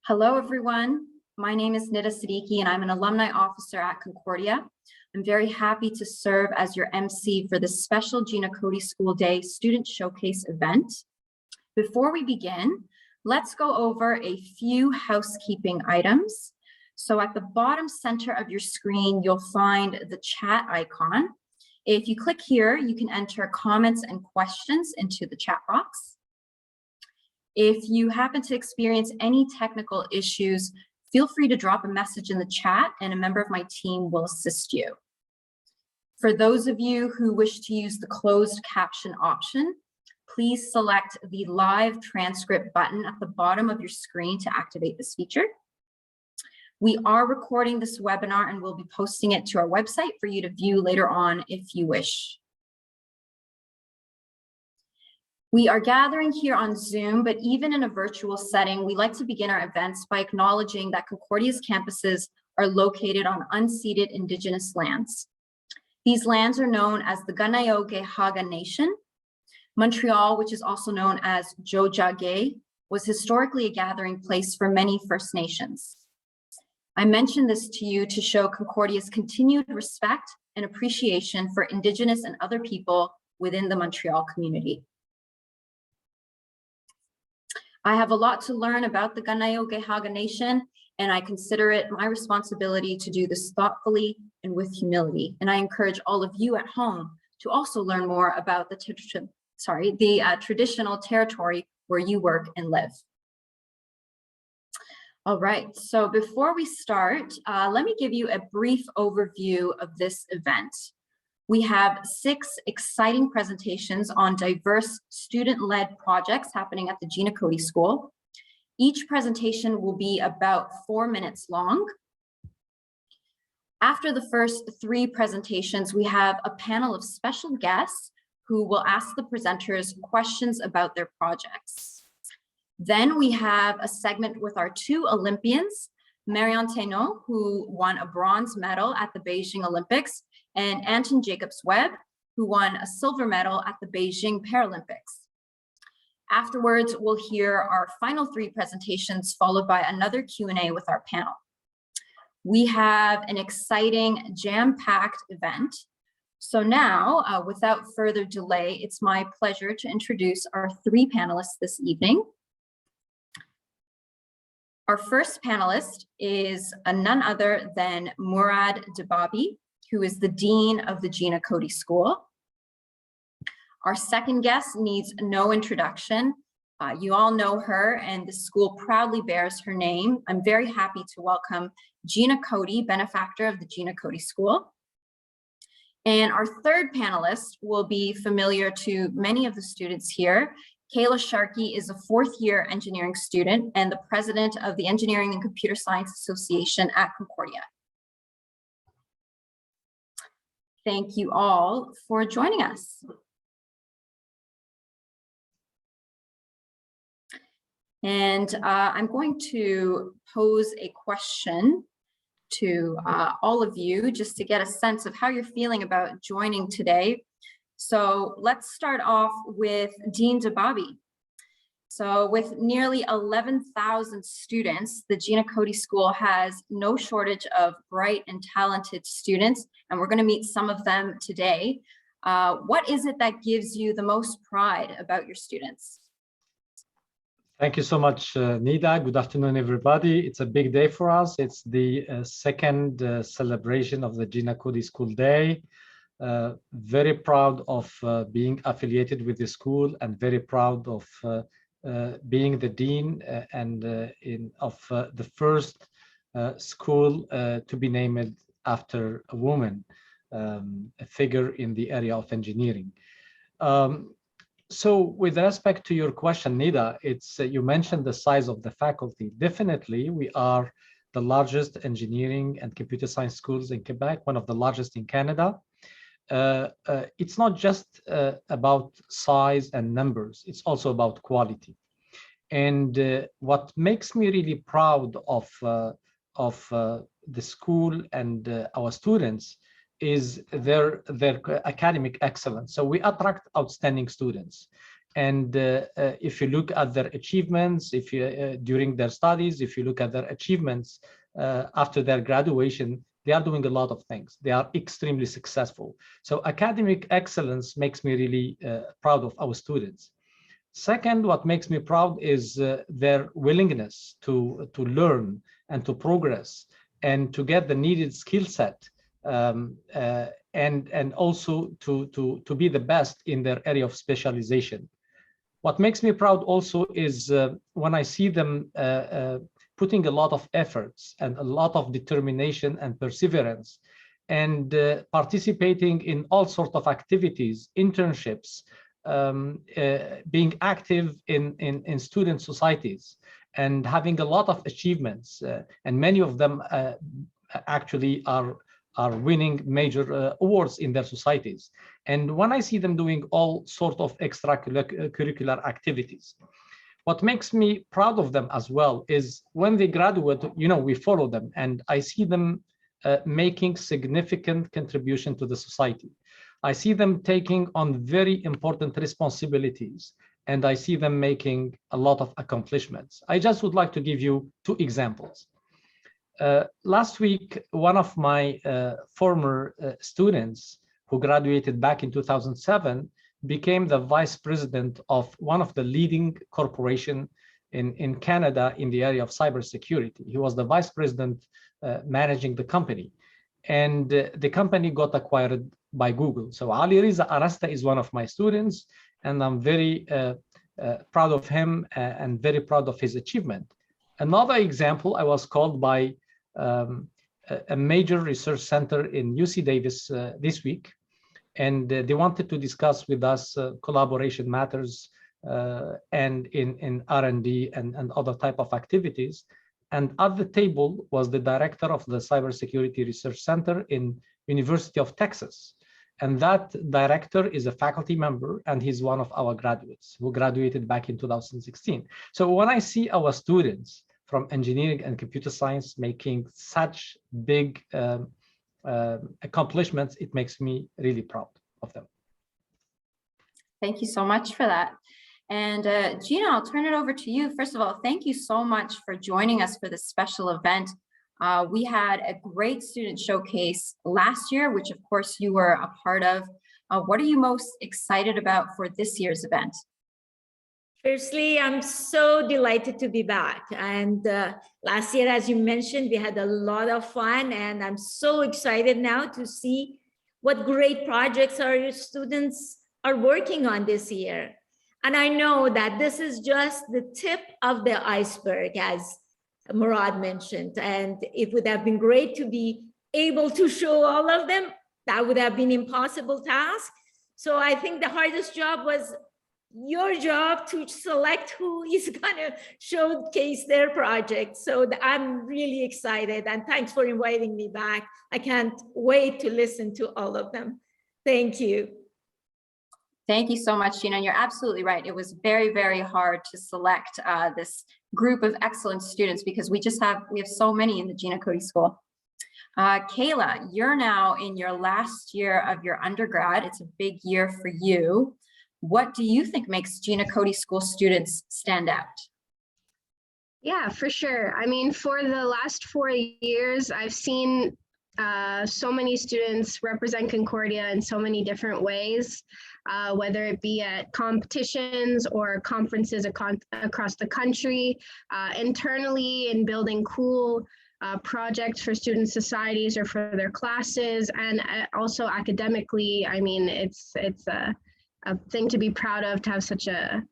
Hello, everyone. My name is Nida Siddiqui, and I'm an alumni officer at Concordia. I'm very happy to serve as your MC for this special Gina Cody School Day Student Showcase event. Before we begin, let's go over a few housekeeping items. So at the bottom center of your screen, you'll find the chat icon. If you click here, you can enter comments and questions into the chat box. If you happen to experience any technical issues, feel free to drop a message in the chat and a member of my team will assist you. For those of you who wish to use the closed caption option, please select the live transcript button at the bottom of your screen to activate this feature. We are recording this webinar and we'll be posting it to our website for you to view later on if you wish. We are gathering here on Zoom, but even in a virtual setting, we like to begin our events by acknowledging that Concordia's campuses are located on unceded Indigenous lands. These lands are known as the Kanien'kehá:ka Nation. Montreal, which is also known as Tiohtià:ke, was historically a gathering place for many First Nations. I mention this to you to show Concordia's continued respect and appreciation for Indigenous and other people within the Montreal community. I have a lot to learn about the Kanien'kehá:ka Nation, and I consider it my responsibility to do this thoughtfully and with humility. And I encourage all of you at home to also learn more about the traditional territory where you work and live. All right, so before we start, let me give you a brief overview of this event. We have 6 exciting presentations on diverse student-led projects happening at the Gina Cody School. Each presentation will be about 4 minutes long. After the first 3 presentations, we have a panel of special guests who will ask the presenters questions about their projects. Then we have a segment with our 2 Olympians, Marion Thénault, who won a bronze medal at the Beijing Olympics, and Anton Jacobs-Webb, who won a silver medal at the Beijing Paralympics. Afterwards, we'll hear our final 3 presentations, followed by another Q&A with our panel. We have an exciting, jam-packed event. So now, without further delay, it's my pleasure to introduce our 3 panelists this evening. Our first panelist is none other than Mourad Debbabi, who is the Dean of the Gina Cody School. Our second guest needs no introduction. You all know her, and the school proudly bears her name. I'm very happy to welcome Gina Cody, benefactor of the Gina Cody School. And our third panelist will be familiar to many of the students here. Kayla Sharkey is a 4th-year engineering student and the president of the Engineering and Computer Science Association at Concordia. Thank you all for joining us. And I'm going to pose a question to all of you just to get a sense of how you're feeling about joining today. So let's start off with Dean Debbabi. So with nearly 11,000 students, the Gina Cody School has no shortage of bright and talented students, and we're going to meet some of them today. What is it that gives you the most pride about your students? Thank you so much, Nida. Good afternoon, everybody. It's a big day for us. It's the second celebration of the Gina Cody School Day. Very proud of being affiliated with the school and very proud of being the dean of the first school to be named after a woman, a figure in the area of engineering. So with respect to your question, Nida, it's you mentioned the size of the faculty. Definitely, we are the largest engineering and computer science schools in Quebec, one of the largest in Canada. It's not just about size and numbers, it's also about quality. And what makes me really proud of the school and our students is their academic excellence. So we attract outstanding students. And if you look at their achievements, if you during their studies, if you look at their achievements after their graduation, they are doing a lot of things. They are extremely successful. So academic excellence makes me really proud of our students. Second, what makes me proud is their willingness to learn and to progress and to get the needed skill set, and also to be the best in their area of specialization. What makes me proud also is when I see them putting a lot of efforts and a lot of determination and perseverance, and participating in all sorts of activities, internships, being active in student societies, and having a lot of achievements. And many of them actually are winning major awards in their societies. And when I see them doing all sorts of extracurricular activities, what makes me proud of them as well is when they graduate, we follow them, and I see them making significant contribution to the society. I see them taking on very important responsibilities, and I see them making a lot of accomplishments. I just would like to give you 2 examples. Last week, one of my former students who graduated back in 2007 became the vice president of one of the leading corporations in Canada in the area of cybersecurity. He was the vice president managing the company, and the company got acquired by Google. So Ali Riza Arasta is one of my students, and I'm very proud of him and very proud of his achievement. Another example, I was called by a major research center in UC Davis this week, and they wanted to discuss with us collaboration matters and in R&D and other type of activities. And at the table was the director of the Cybersecurity Research Center in University of Texas. And that director is a faculty member, and he's one of our graduates who graduated back in 2016. So when I see our students from engineering and computer science making such big accomplishments, it makes me really proud of them. Thank you so much for that. And Gina, I'll turn it over to you. First of all, thank you so much for joining us for this special event. We had a great student showcase last year, which of course you were a part of. What are you most excited about for this year's event? Firstly, I'm so delighted to be back. And last year, as you mentioned, we had a lot of fun, and I'm so excited now to see what great projects our students are working on this year. And I know that this is just the tip of the iceberg, as Mourad mentioned, and it would have been great to be able to show all of them. That would have been an impossible task. So I think the hardest job was your job to select who is going to showcase their project. So I'm really excited, and thanks for inviting me back. I can't wait to listen to all of them. Thank you. Thank you so much, Gina. You're absolutely right. It was very, very hard to select this group of excellent students because we have so many in the Gina Cody School. Kayla, you're now in your last year of your undergrad. It's a big year for you. What do you think makes Gina Cody School students stand out? Yeah, for sure. I mean, for the last 4 years, I've seen so many students represent Concordia in so many different ways, whether it be at competitions or conferences across the country, internally in building cool projects for student societies or for their classes, and also academically. I mean, it's a thing to be proud of to have such a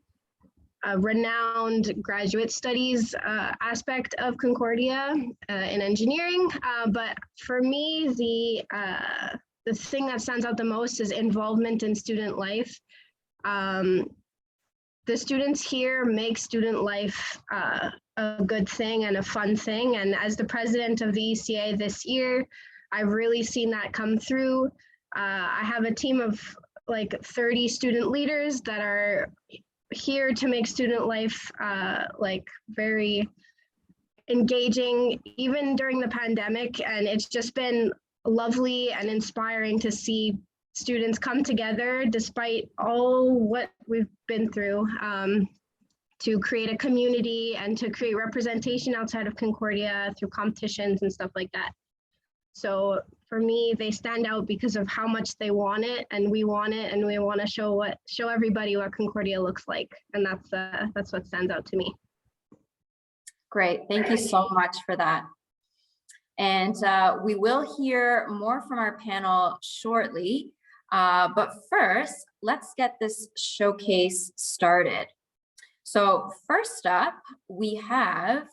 renowned graduate studies aspect of Concordia in engineering. But for me, the thing that stands out the most is involvement in student life. The students here make student life a good thing and a fun thing. And as the president of the ECA this year, I've really seen that come through. I have a team of like 30 student leaders that are here to make student life like very engaging, even during the pandemic. And it's just been lovely and inspiring to see students come together despite all what we've been through, to create a community and to create representation outside of Concordia through competitions and stuff like that. So for me, they stand out because of how much they want it, and we want it, and we want to show everybody what Concordia looks like, and that's what stands out to me. Great, thank you so much for that. And we will hear more from our panel shortly, but first, let's get this showcase started. So first up, we have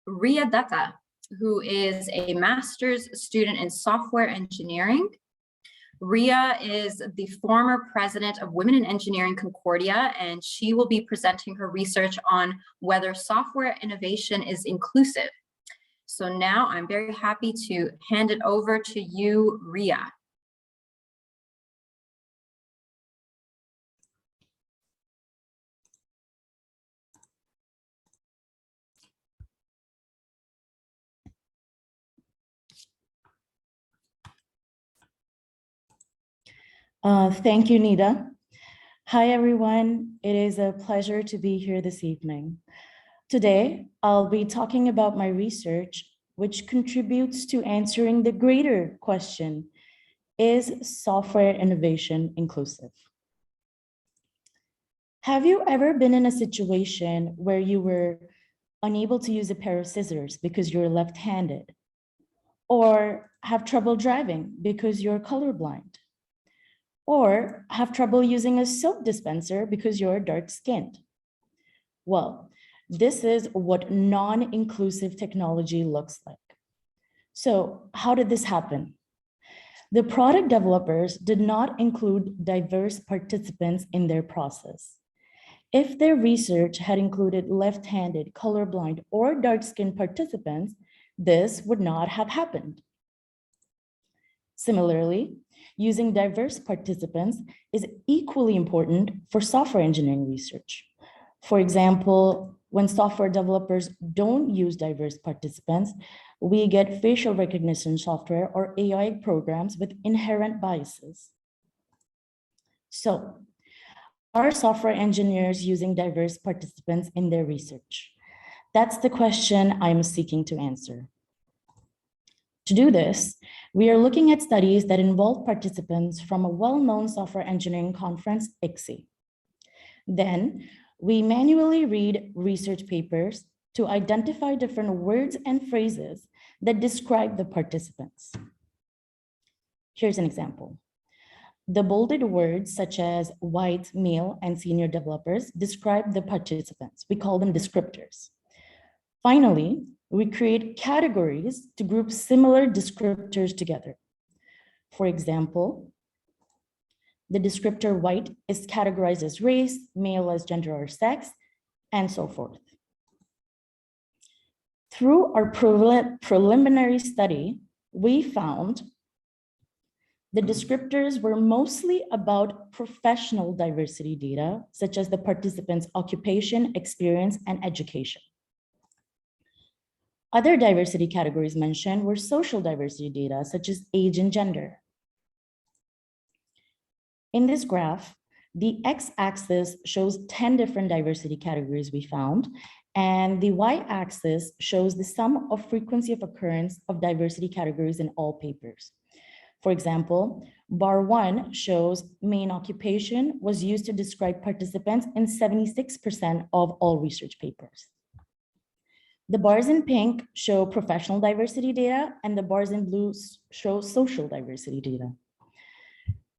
Ria Dutta, who is a master's student in software engineering. Ria is the former president of Women in Engineering Concordia, and she will be presenting her research on whether software innovation is inclusive. So now I'm very happy to hand it over to you, Ria. Thank you, Nida. Hi, everyone. It is a pleasure to be here this evening. Today, I'll be talking about my research, which contributes to answering the greater question, is software innovation inclusive? Have you ever been in a situation where you were unable to use a pair of scissors because you're left-handed, or have trouble driving because you're colorblind, or have trouble using a soap dispenser because you're dark-skinned? Well, this is what non-inclusive technology looks like. So how did this happen? The product developers did not include diverse participants in their process. If their research had included left-handed, colorblind, or dark-skinned participants, this would not have happened. Similarly, using diverse participants is equally important for software engineering research. For example, when software developers don't use diverse participants, we get facial recognition software or AI programs with inherent biases. So, are software engineers using diverse participants in their research? That's the question I'm seeking to answer. To do this, we are looking at studies that involve participants from a well-known software engineering conference, ICSE. Then, we manually read research papers to identify different words and phrases that describe the participants. Here's an example. The bolded words such as white, male, and senior developers describe the participants. We call them descriptors. Finally, we create categories to group similar descriptors together. For example, the descriptor white is categorized as race, male as gender or sex, and so forth. Through our preliminary study, we found the descriptors were mostly about professional diversity data, such as the participants' occupation, experience, and education. Other diversity categories mentioned were social diversity data, such as age and gender. In this graph, the x-axis shows 10 different diversity categories we found, and the y-axis shows the sum of frequency of occurrence of diversity categories in all papers. For example, bar 1 shows main occupation was used to describe participants in 76% of all research papers. The bars in pink show professional diversity data, and the bars in blue show social diversity data.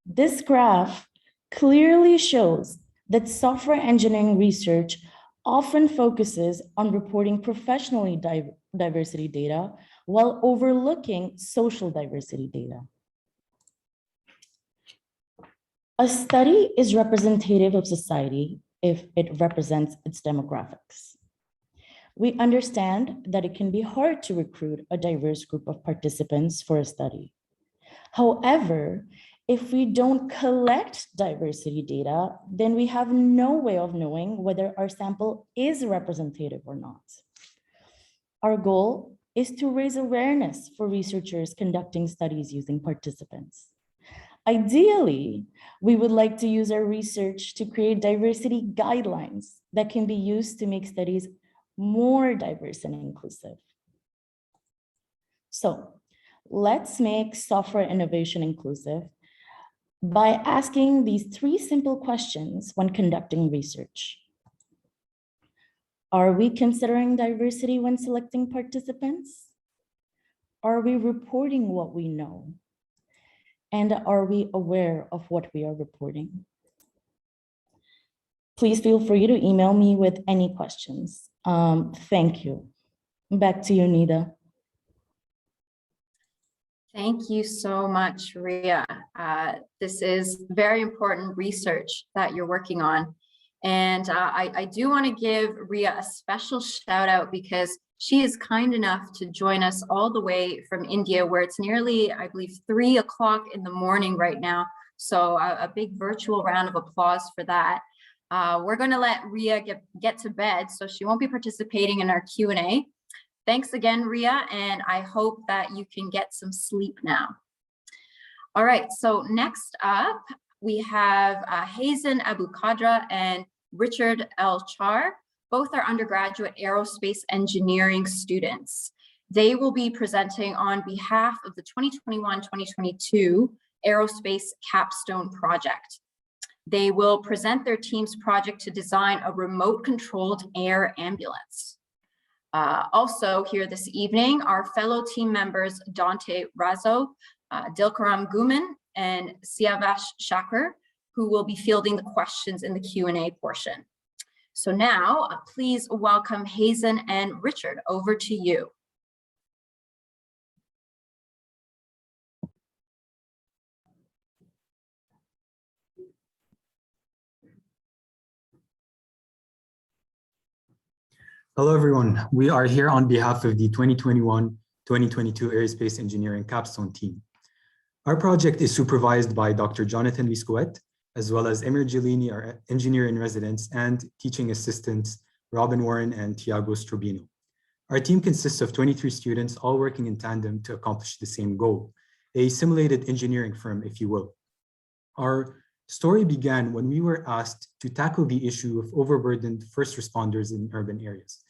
This graph clearly shows that software engineering research often focuses on reporting professionally diversity data while overlooking social diversity data. A study is representative of society if it represents its demographics. We understand that it can be hard to recruit a diverse group of participants for a study. However, if we don't collect diversity data, then we have no way of knowing whether our sample is representative or not. Our goal is to raise awareness for researchers conducting studies using participants. Ideally, we would like to use our research to create diversity guidelines that can be used to make studies more diverse and inclusive. So let's make software innovation inclusive by asking these 3 simple questions when conducting research. Are we considering diversity when selecting participants? Are we reporting what we know? And are we aware of what we are reporting? Please feel free to email me with any questions. Thank you. Back to you, Nida. Thank you so much, Ria. This is very important research that you're working on. And I do want to give Ria a special shout out because she is kind enough to join us all the way from India, where it's nearly, I believe, 3 o'clock in the morning right now. So a big virtual round of applause for that. We're going to let Ria get to bed, so she won't be participating in our Q&A. Thanks again, Ria, and I hope that you can get some sleep now. All right, so next up, we have Hazen Abu Qadra and Richard El Char. Both are undergraduate aerospace engineering students. They will be presenting on behalf of the 2021-2022 Aerospace Capstone Project. They will present their team's project to design a remote-controlled air ambulance. Also here this evening, our fellow team members Dante Razo, Dilkaram Guman, and Siavash Shakur, who will be fielding the questions in the Q&A portion. So now, please welcome Hazen and Richard. Over to you. Hello, everyone. We are here on behalf of the 2021-2022 Aerospace Engineering Capstone team. Our project is supervised by Dr. Jonathan Viscouet, as well as Emir Gelini, our engineer in residence, and teaching assistants Robin Warren and Tiago Strobino. Our team consists of 23 students, all working in tandem to accomplish the same goal, a simulated engineering firm, if you will. Our story began when we were asked to tackle the issue of overburdened first responders in urban areas.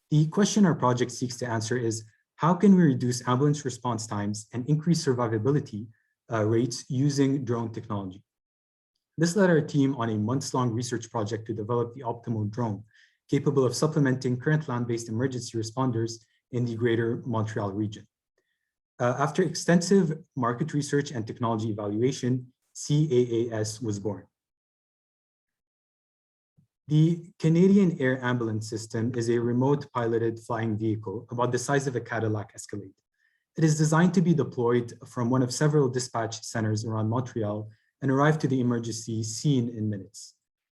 The question our project seeks to answer is, how can we reduce ambulance response times and increase survivability rates using drone technology? This led our team on a months-long research project to develop the optimal drone, capable of supplementing current land-based emergency responders in the greater Montreal region. After extensive market research and technology evaluation, CAAS was born. The Canadian Air Ambulance System is a remote piloted flying vehicle about the size of a Cadillac Escalade. It is designed to be deployed from one of several dispatch centers around Montreal and arrive to the emergency scene in minutes.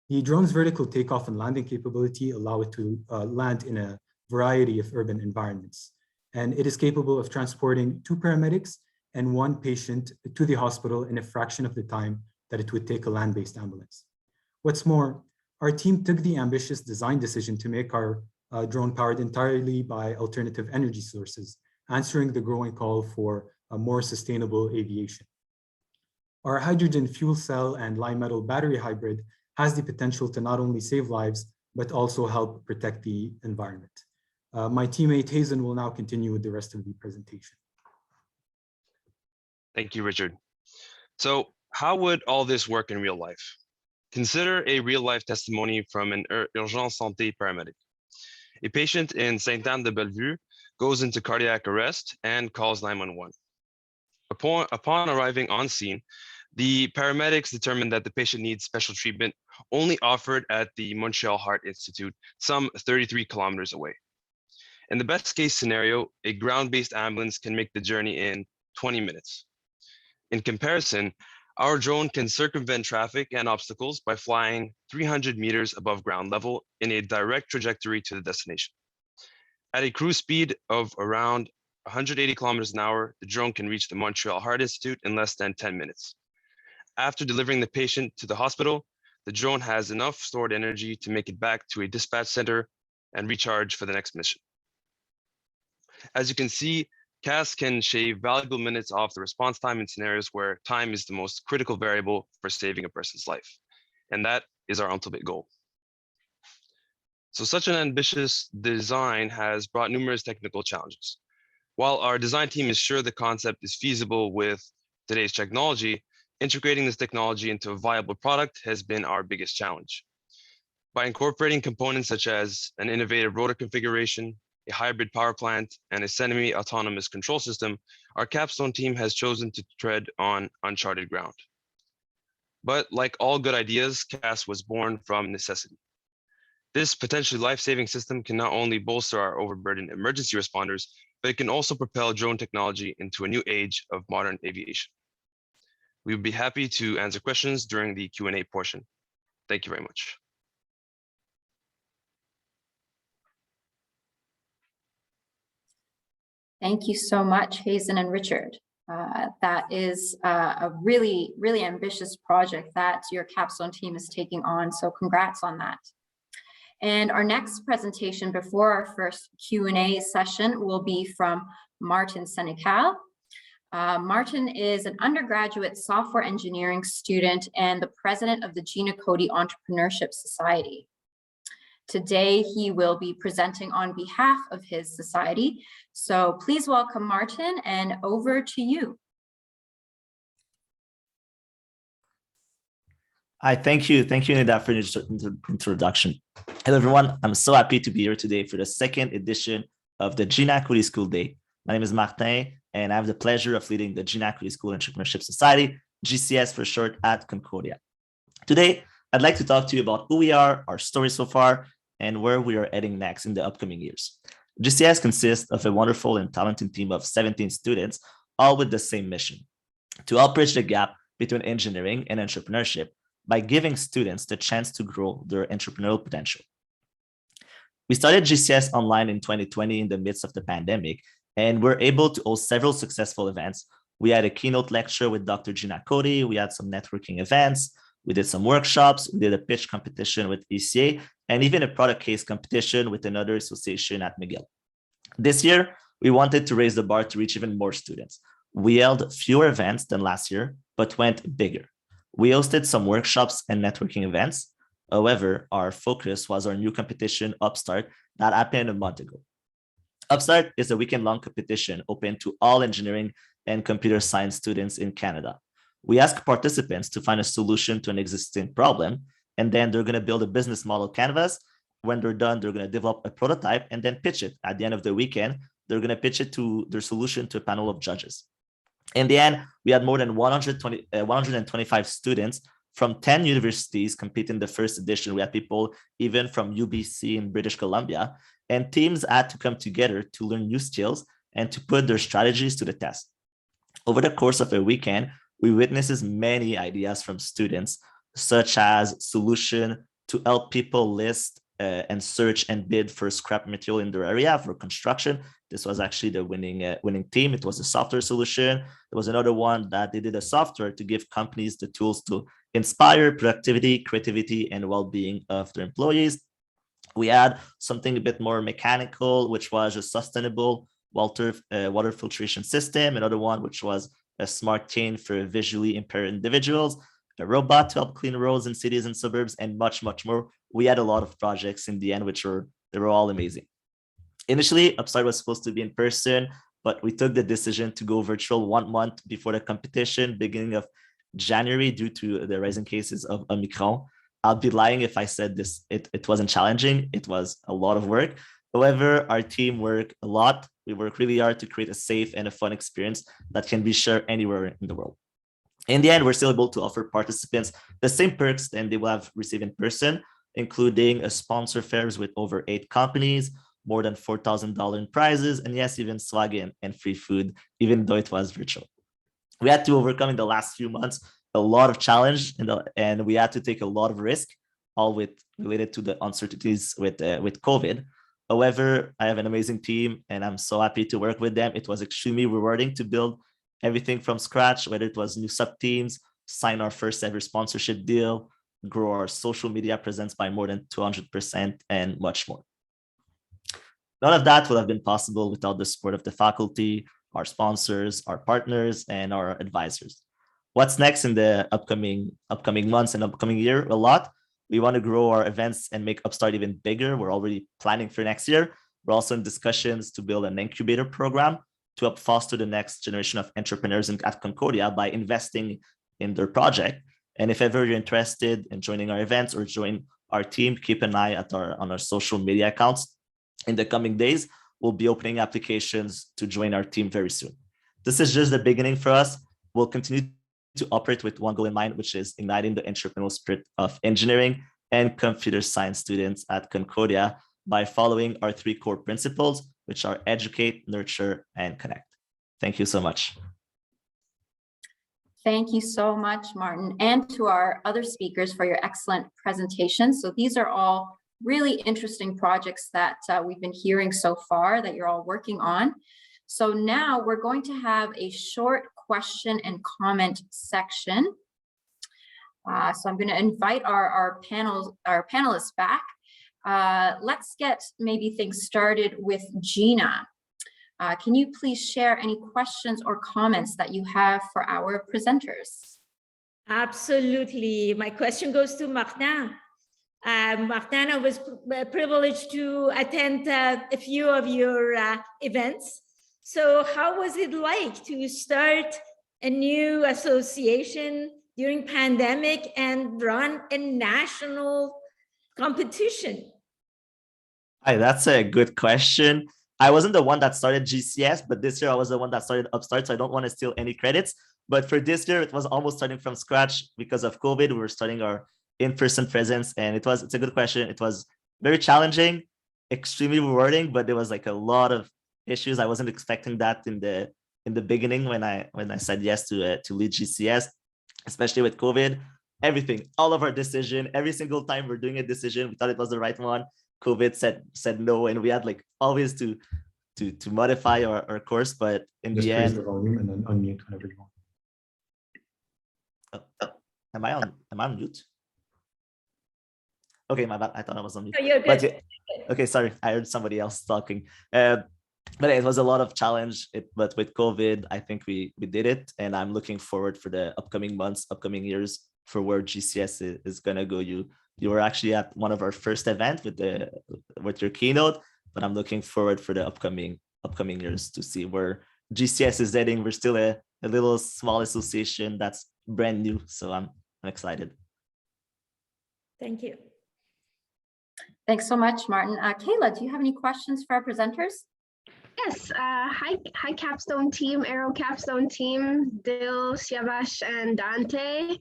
The drone's vertical takeoff and landing capability allow it to land in a variety of urban environments. And it is capable of transporting 2 paramedics and 1 patient to the hospital in a fraction of the time that it would take a land-based ambulance. What's more, our team took the ambitious design decision to make our drone powered entirely by alternative energy sources, answering the growing call for a more sustainable aviation. Our hydrogen fuel cell and lime metal battery hybrid has the potential to not only save lives, but also help protect the environment. My teammate Hazen will now continue with the rest of the presentation. Thank you, Richard. So how would all this work in real life? Consider a real-life testimony from an urgence santé paramedic. A patient in Sainte-Anne-de-Bellevue goes into cardiac arrest and calls 911. Upon arriving on scene, the paramedics determine that the patient needs special treatment only offered at the Montreal Heart Institute, some 33 kilometers away. In the best case scenario, a ground-based ambulance can make the journey in 20 minutes. In comparison, our drone can circumvent traffic and obstacles by flying 300 meters above ground level in a direct trajectory to the destination. At a cruise speed of around 180 kilometers an hour, the drone can reach the Montreal Heart Institute in less than 10 minutes. After delivering the patient to the hospital, the drone has enough stored energy to make it back to a dispatch center and recharge for the next mission. As you can see, CAS can shave valuable minutes off the response time in scenarios where time is the most critical variable for saving a person's life. And that is our ultimate goal. So such an ambitious design has brought numerous technical challenges. While our design team is sure the concept is feasible with today's technology, integrating this technology into a viable product has been our biggest challenge. By incorporating components such as an innovative rotor configuration, a hybrid power plant, and a semi-autonomous control system, our capstone team has chosen to tread on uncharted ground. But like all good ideas, CAS was born from necessity. This potentially life-saving system can not only bolster our overburdened emergency responders, but it can also propel drone technology into a new age of modern aviation. We would be happy to answer questions during the Q&A portion. Thank you very much. Thank you so much, Hazen and Richard. That is a really, really ambitious project that your capstone team is taking on. So congrats on that. And our next presentation before our first Q&A session will be from Martin Senecal. Martin is an undergraduate software engineering student and the president of the Gina Cody Entrepreneurship Society. Today, he will be presenting on behalf of his society. So please welcome Martin, and over to you. Hi, thank you, Nida, for the introduction. Hello, everyone. I'm so happy to be here today for the second edition of the Gina Cody School Day. My name is Martin, and I have the pleasure of leading the Gina Cody School Entrepreneurship Society, GCS for short, at Concordia. Today, I'd like to talk to you about who we are, our story so far, and where we are heading next in the upcoming years. GCS consists of a wonderful and talented team of 17 students, all with the same mission: to help bridge the gap between engineering and entrepreneurship by giving students the chance to grow their entrepreneurial potential. We started GCS online in 2020 in the midst of the pandemic, and we're able to host several successful events. We had a keynote lecture with Dr. Gina Cody, we had some networking events, we did some workshops, we did a pitch competition with ECA, and even a product case competition with another association at McGill. This year, we wanted to raise the bar to reach even more students. We held fewer events than last year, but went bigger. We hosted some workshops and networking events. However, our focus was our new competition, Upstart, that happened a month ago. Upstart is a weekend-long competition open to all engineering and computer science students in Canada. We ask participants to find a solution to an existing problem, and then they're going to build a business model canvas. When they're done, they're going to develop a prototype and then pitch it. At the end of the weekend, they're going to pitch it to their solution to a panel of judges. In the end, we had more than 125 students from 10 universities compete in the first edition. We had people even from UBC in British Columbia, and teams had to come together to learn new skills and to put their strategies to the test. Over the course of a weekend, we witnessed many ideas from students, such as solution to help people list and search and bid for scrap material in their area for construction. This was actually the winning team. It was a software solution. There was another one that they did a software to give companies the tools to inspire productivity, creativity, and well-being of their employees. We had something a bit more mechanical, which was a sustainable water filtration system. Another one, which was a smart chain for visually impaired individuals, a robot to help clean roads in cities and suburbs, and much, much more. We had a lot of projects in the end, they were all amazing. Initially, Upstart was supposed to be in person, but we took the decision to go virtual 1 month before the competition, beginning of January, due to the rising cases of Omicron. I'll be lying if I said this, it wasn't challenging. It was a lot of work. However, our team worked a lot. We worked really hard to create a safe and a fun experience that can be shared anywhere in the world. In the end, we're still able to offer participants the same perks than they will have received in person, including a sponsor fairs with over 8 companies, more than $4,000 in prizes, and yes, even swag and free food, even though it was virtual. We had to overcome in the last few months a lot of challenge, and we had to take a lot of risk, all related to the uncertainties with COVID. However, I have an amazing team, and I'm so happy to work with them. It was extremely rewarding to build everything from scratch, whether it was new sub-teams, sign our first ever sponsorship deal, grow our social media presence by more than 200%, and much more. None of that would have been possible without the support of the faculty, our sponsors, our partners, and our advisors. What's next in the upcoming months and upcoming year? A lot. We want to grow our events and make Upstart even bigger. We're already planning for next year. We're also in discussions to build an incubator program to help foster the next generation of entrepreneurs at Concordia by investing in their project. And if ever you're interested in joining our events or join our team, keep an eye on our social media accounts. In the coming days, we'll be opening applications to join our team very soon. This is just the beginning for us. We'll continue to operate with one goal in mind, which is igniting the entrepreneurial spirit of engineering and computer science students at Concordia by following our 3 core principles, which are educate, nurture, and connect. Thank you so much. Thank you so much, Martin, and to our other speakers for your excellent presentations. So these are all really interesting projects that we've been hearing so far that you're all working on. So now we're going to have a short question and comment section. So I'm going to invite our panelists back. Let's get maybe things started with Gina. Can you please share any questions or comments that you have for our presenters? Absolutely. My question goes to Martin. Martin, I was privileged to attend a few of your events. So how was it like to start a new association during pandemic and run a national competition? Hi, that's a good question. I wasn't the one that started GCS, but this year I was the one that started Upstart, so I don't want to steal any credits. But for this year, it was almost starting from scratch because of COVID. We were starting our in-person presence, and it's a good question. It was very challenging, extremely rewarding, but there was like a lot of issues. I wasn't expecting that in the beginning when I said yes to lead GCS, especially with COVID. Everything, all of our decision, every single time we're doing a decision, we thought it was the right one. COVID said no, and we had like always to modify our course, but in Just the raise end, the volume and then unmute whenever you want. am I on mute? Okay, my bad. I thought I was on mute. Oh, you're good. But okay, sorry, I heard somebody else talking. But it was a lot of challenge. But with COVID, I think we did it, and I'm looking forward for the upcoming months, upcoming years for where GCS is gonna go. You were actually at one of our first event with your keynote, but I'm looking forward for the upcoming years to see where GCS is heading. We're still a little small association that's brand new, so I'm excited. Thank you. Thanks so much, Martin. Kayla, do you have any questions for our presenters? Yes, hi Capstone team, Aero Capstone team, Dil, Siavash, and Dante.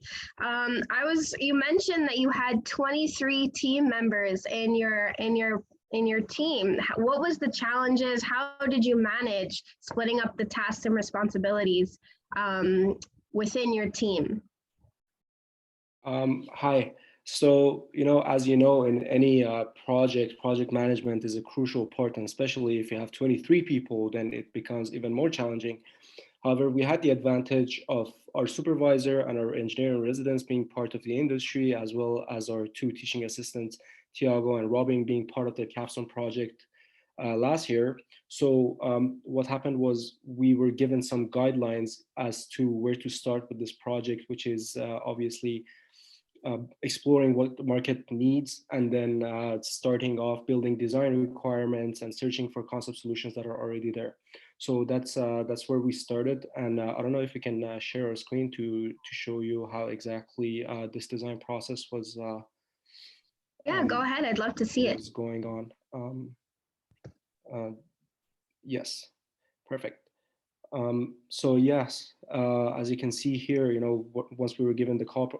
You mentioned that you had 23 team members in your team. What was the challenges? How did you manage splitting up the tasks and responsibilities within your team? Hi. So, as you know, in any project management is a crucial part, and especially if you have 23 people, then it becomes even more challenging. However, we had the advantage of our supervisor and our engineering residents being part of the industry, as well as our 2 teaching assistants, Tiago and Robin, being part of the Capstone project last year. So what happened was we were given some guidelines as to where to start with this project, which is obviously exploring what the market needs, and then starting off building design requirements and searching for concept solutions that are already there. So that's where we started. And I don't know if we can share our screen to show you how exactly this design process was. Yeah, go ahead. I'd love to see it. What's going on? Yes, perfect. So yes, as you can see here, once we were given the call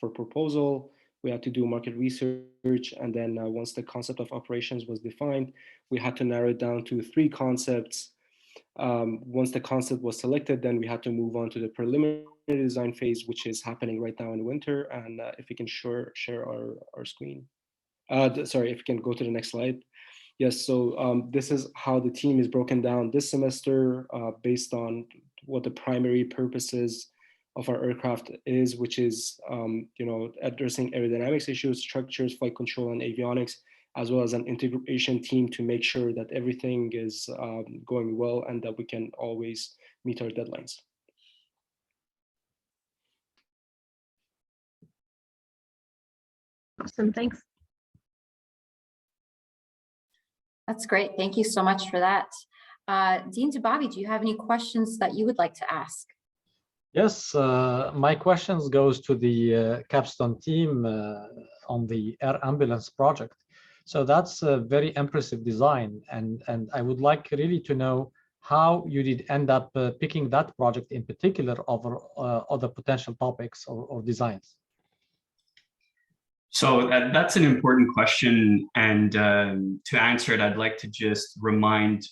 for proposal, we had to do market research, and then once the concept of operations was defined, we had to narrow it down to 3 concepts. Once the concept was selected, then we had to move on to the preliminary design phase, which is happening right now in winter. And if we can share our screen. Sorry, if we can go to the next slide. Yes, so this is how the team is broken down this semester based on what the primary purposes of our aircraft is, which is addressing aerodynamics issues, structures, flight control, and avionics, as well as an integration team to make sure that everything is going well and that we can always meet our deadlines. Awesome, thanks. That's great. Thank you so much for that. Dean Debbabi, do you have any questions that you would like to ask? Yes, my questions goes to the capstone team on the air ambulance project. So that's a very impressive design, and I would like really to know how you did end up picking that project in particular over other potential topics or designs. So that's an important question, and to answer it, I'd like to just remind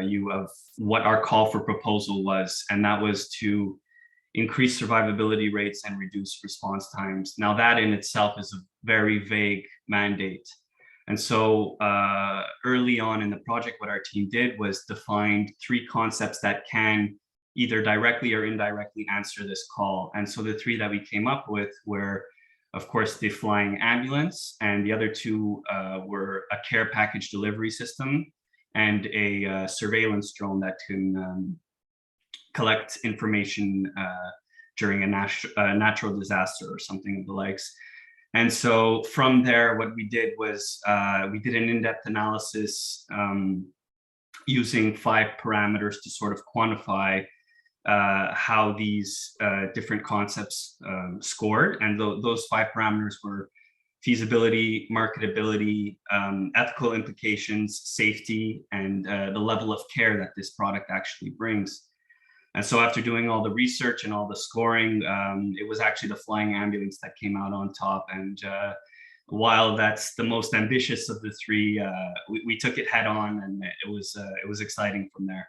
you of what our call for proposal was, and that was to increase survivability rates and reduce response times. Now that in itself is a very vague mandate. And so early on in the project, what our team did was defined 3 concepts that can either directly or indirectly answer this call. And so the 3 that we came up with were, of course, the flying ambulance, and the other 2 were a care package delivery system and a surveillance drone that can collect information during a natural disaster or something of the likes. And so from there, what we did was we did an in-depth analysis using 5 parameters to sort of quantify how these different concepts scored. And those 5 parameters were feasibility, marketability, ethical implications, safety, and the level of care that this product actually brings. And so after doing all the research and all the scoring, it was actually the flying ambulance that came out on top. And while that's the most ambitious of the 3, we took it head on, and it was exciting from there.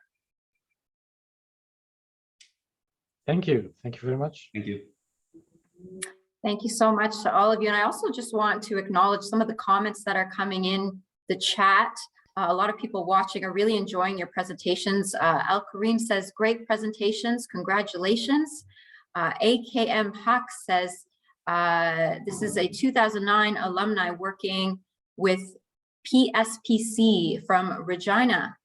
Thank you. Thank you very much. Thank you. Thank you so much to all of you. And I also just want to acknowledge some of the comments that are coming in the chat. A lot of people watching are really enjoying your presentations. Al Kareem says, great presentations, congratulations. AKM Haq says, this is a 2009 alumni working with PSPC from Regina.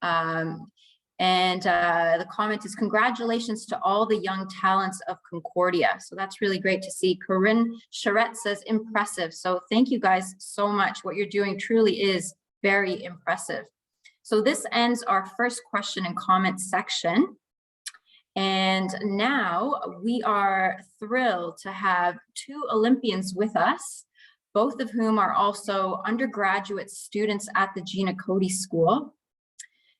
And the comment is, congratulations to all the young talents of Concordia. So that's really great to see. Corinne Charette says, impressive. So thank you guys so much. What you're doing truly is very impressive. So this ends our first question and comment section. And now we are thrilled to have 2 Olympians with us, both of whom are also undergraduate students at the Gina Cody School.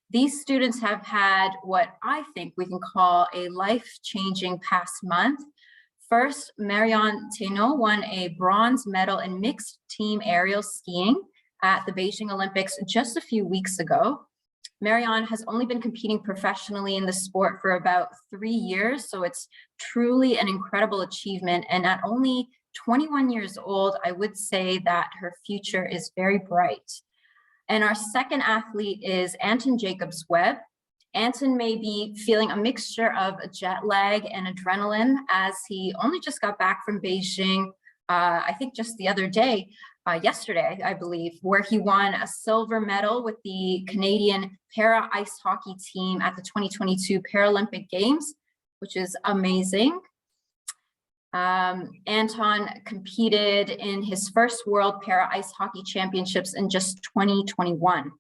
These students have had what I think we can call a life-changing past month. First, Marion Thénault won a bronze medal in mixed team aerial skiing at the Beijing Olympics just a few weeks ago. Marion has only been competing professionally in the sport for about 3 years, so it's truly an incredible achievement. And at only 21 years old, I would say that her future is very bright. And our second athlete is Anton Jacobs-Webb. Anton may be feeling a mixture of jet lag and adrenaline as he only just got back from Beijing, I think just the other day, yesterday, I believe, where he won a silver medal with the Canadian para ice hockey team at the 2022 Paralympic Games, which is amazing. Anton competed in his first World Para Ice Hockey Championships in just 2021.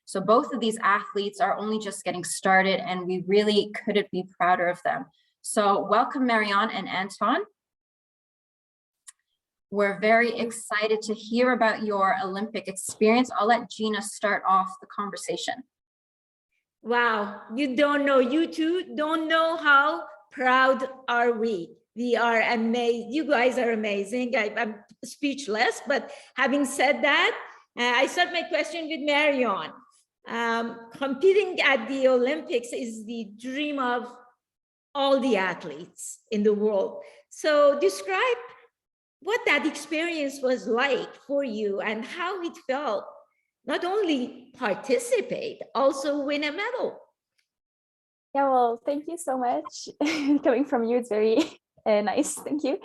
So both of these athletes are only just getting started, and we really couldn't be prouder of them. So welcome, Marion and Anton. We're very excited to hear about your Olympic experience. I'll let Gina start off the conversation. Wow, you don't know, you two don't know how proud are we. We are amazed. You guys are amazing. I'm speechless, but having said that, I start my question with Marion. Competing at the Olympics is the dream of all the athletes in the world. So describe what that experience was like for you and how it felt, not only participate, also win a medal. Yeah, well, thank you so much. Coming from you, it's very Nice, thank you.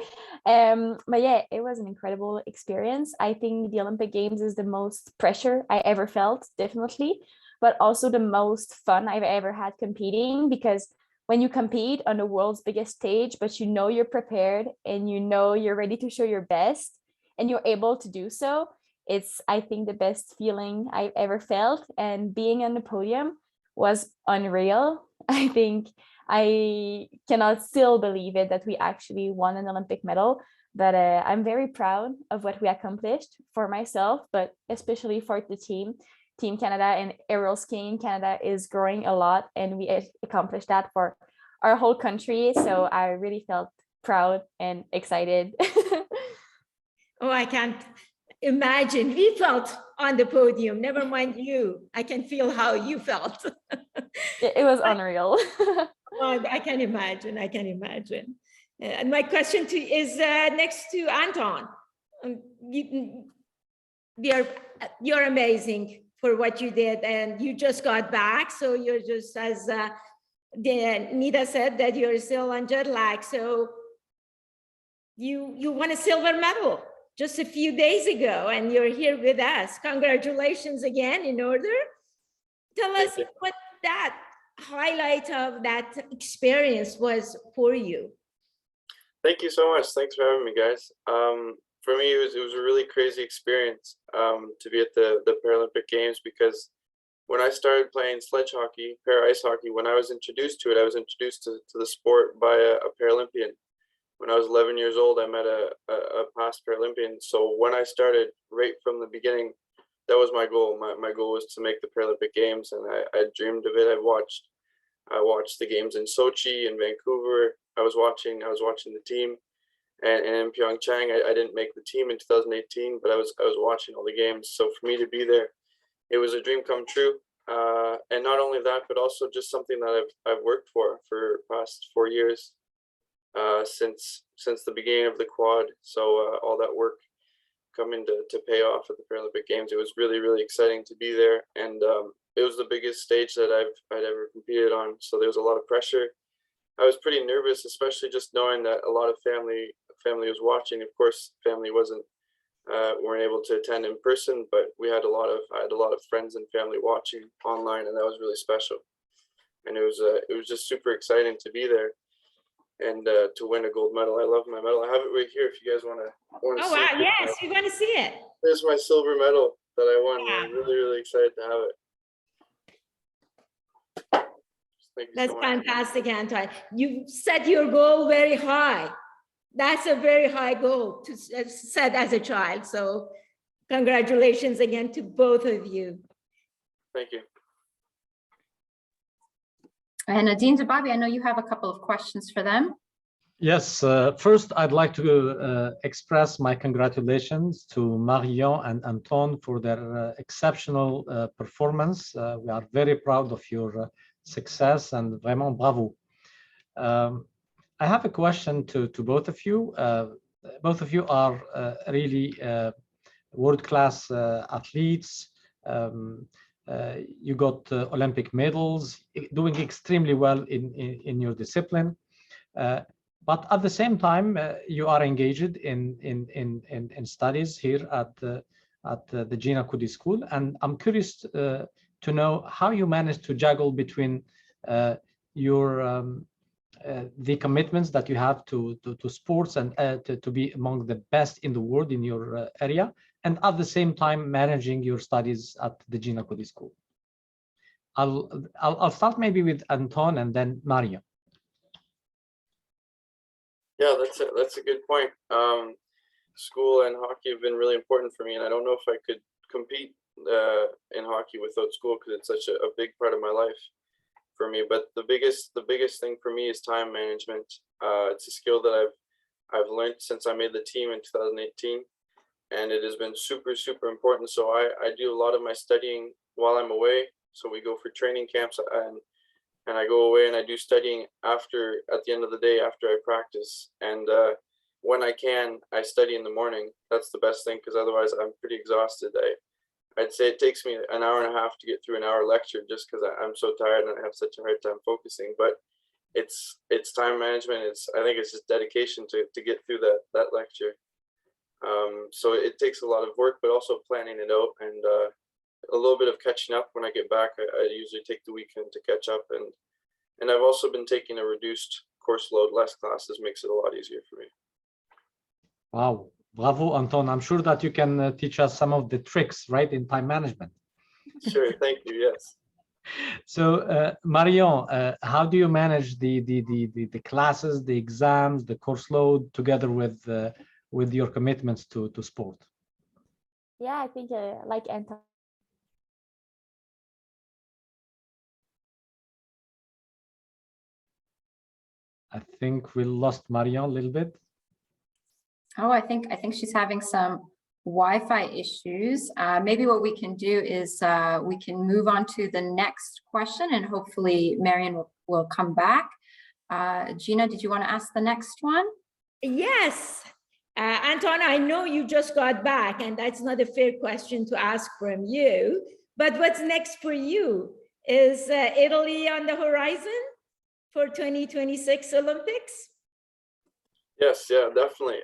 But yeah, it was an incredible experience. I think the Olympic Games is the most pressure I ever felt, definitely, but also the most fun I've ever had competing, because when you compete on the world's biggest stage, but you know you're prepared and you know you're ready to show your best and you're able to do so, it's, I think, the best feeling I've ever felt. And being on the podium was unreal. I think I cannot still believe it that we actually won an Olympic medal, but I'm very proud of what we accomplished for myself, but especially for the team. Team Canada and aerial skiing Canada is growing a lot, and we accomplished that for our whole country. So I really felt proud and excited. Oh, I can't imagine. We felt on the podium. Never mind you. I can feel how you felt. It was unreal. Oh, I can imagine. I can imagine. And my question to is next to Anton. You're amazing for what you did, and you just got back. So you're just, as Nida said, that you're still on jet lag. So you won a silver medal just a few days ago, and you're here with us. Congratulations again. In order, tell us what that highlight of that experience was for you. Thank you so much. Thanks for having me, guys. For me, it was a really crazy experience to be at the Paralympic Games, because when I started playing sledge hockey, para-ice hockey, when I was introduced to it, I was introduced to the sport by a Paralympian. When I was 11 years old, I met a past Paralympian. So when I started, right from the beginning, that was my goal. My goal was to make the Paralympic Games, and I dreamed of it. I watched the games in Sochi and Vancouver. I was watching the team, and in Pyeongchang, I didn't make the team in 2018, but I was watching all the games. So for me to be there, it was a dream come true. And not only that, but also just something that I've worked for the past 4 years, since the beginning of the quad. So all that work coming to pay off at the Paralympic Games. It was really, really exciting to be there, and it was the biggest stage that I'd ever competed on. So there was a lot of pressure. I was pretty nervous, especially just knowing that a lot of family was watching. Of course, family weren't able to attend in person, but I had a lot of friends and family watching online, and that was really special. And it was just super exciting to be there and to win a gold medal. I love my medal. I have it right here if you guys want to Oh, see wow, it. yes, we want to see it. There's my silver medal that I won. Yeah. I'm really, really excited to have it. Thank you That's so much. fantastic, Anton. You set your goal very high. That's a very high goal to set as a child. So congratulations again to both of you. Thank you. And Nadine Debbabi, I know you have a couple of questions for them. Yes, first I'd like to express my congratulations to Marion and Anton for their exceptional performance. We are very proud of your success, and vraiment bravo. I have a question to both of you. Both of you are really world-class athletes. You got Olympic medals, doing extremely well in your discipline. But at the same time, you are engaged in studies here at the Gina Cody School, and I'm curious to know how you manage to juggle between the commitments that you have to sports and to be among the best in the world in your area, and at the same time managing your studies at the Gina Cody School. I'll start maybe with Anton and then Mario. Yeah, that's a good point. School and hockey have been really important for me, and I don't know if I could compete in hockey without school, because it's such a big part of my life for me. But the biggest thing for me is time management. It's a skill that I've learned since I made the team in 2018, and it has been super, super important. So I do a lot of my studying while I'm away. So we go for training camps, and I go away and I do studying at the end of the day after I practice. And when I can, I study in the morning. That's the best thing, because otherwise I'm pretty exhausted. I'd say it takes me an hour and a half to get through an hour lecture, just because I'm so tired and I have such a hard time focusing. But it's time management. I think it's just dedication to get through that lecture. So it takes a lot of work, but also planning it out and a little bit of catching up when I get back. I usually take the weekend to catch up, and I've also been taking a reduced course load. Less classes makes it a lot easier for me. Wow, bravo, Anton. I'm sure that you can teach us some of the tricks, right, in time management. Sure, thank you. Yes. So, Marion, how do you manage the classes, the exams, the course load together with your commitments to sport? Yeah, I think like Anton. I think we lost Marion a little bit. Oh, I think she's having some Wi-Fi issues. Maybe what we can do is we can move on to the next question, and hopefully Marion will come back. Gina, did you want to ask the next one? Yes. Anton, I know you just got back, and that's not a fair question to ask from you, but what's next for you? Is Italy on the horizon for 2026 Olympics? Yes, yeah, definitely.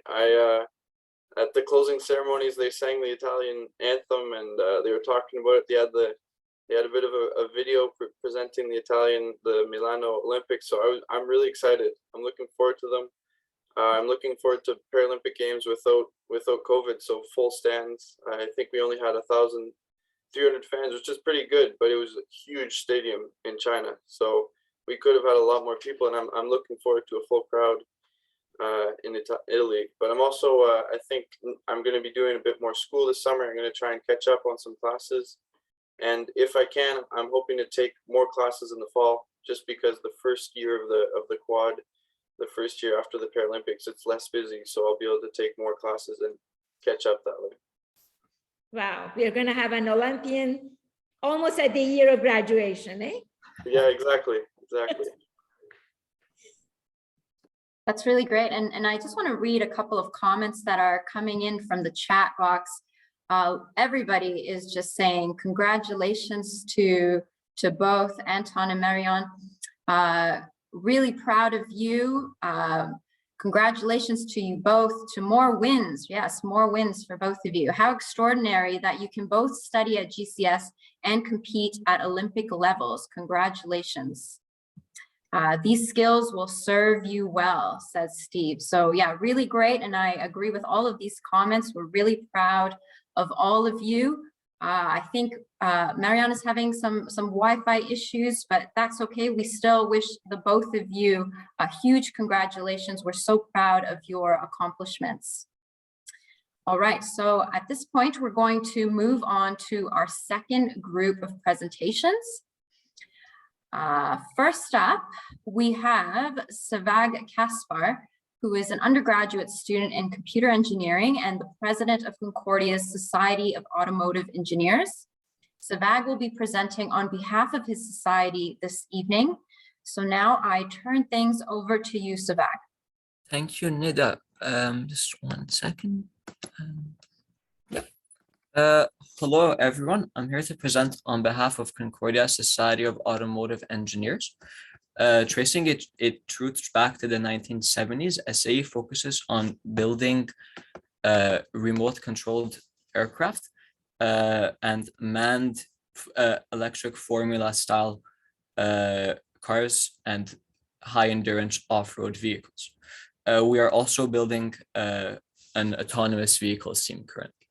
At the closing ceremonies, they sang the Italian anthem, and they were talking about it. They had a bit of a video presenting the Milano Olympics. So I'm really excited. I'm looking forward to them. I'm looking forward to Paralympic Games without COVID. So full stands. I think we only had 1,300 fans, which is pretty good, but it was a huge stadium in China. So we could have had a lot more people, and I'm looking forward to a full crowd in Italy. But I'm also I think I'm going to be doing a bit more school this summer. I'm going to try and catch up on some classes, and if I can, I'm hoping to take more classes in the fall, just because the first year of the quad, the first year after the Paralympics, it's less busy, so I'll be able to take more classes and catch up that way. Wow, we're going to have an Olympian almost at the year of graduation, eh? Yeah, exactly. That's really great. And I just want to read a couple of comments that are coming in from the chat box. Everybody is just saying congratulations to both Anton and Marion. Really proud of you. Congratulations to you both, to more wins. Yes, more wins for both of you. How extraordinary that you can both study at GCS and compete at Olympic levels. Congratulations. These skills will serve you well, says Steve. So yeah, really great. And I agree with all of these comments. We're really proud of all of you. I think Marianne is having some Wi-Fi issues, but that's okay. We still wish the both of you a huge congratulations. We're so proud of your accomplishments. All right, so at this point, we're going to move on to our second group of presentations. First up, we have Savag Kaspar, who is an undergraduate student in computer engineering and the president of Concordia's Society of Automotive Engineers. Savag will be presenting on behalf of his society this evening. So now I turn things over to you, Savag. Thank you, Nida. Just 1 second. Hello, everyone. I'm here to present on behalf of Concordia Society of Automotive Engineers. Tracing its roots back to the 1970s, SAE focuses on building remote-controlled aircraft and manned electric formula-style cars and high-endurance off-road vehicles. We are also building an autonomous vehicles team currently.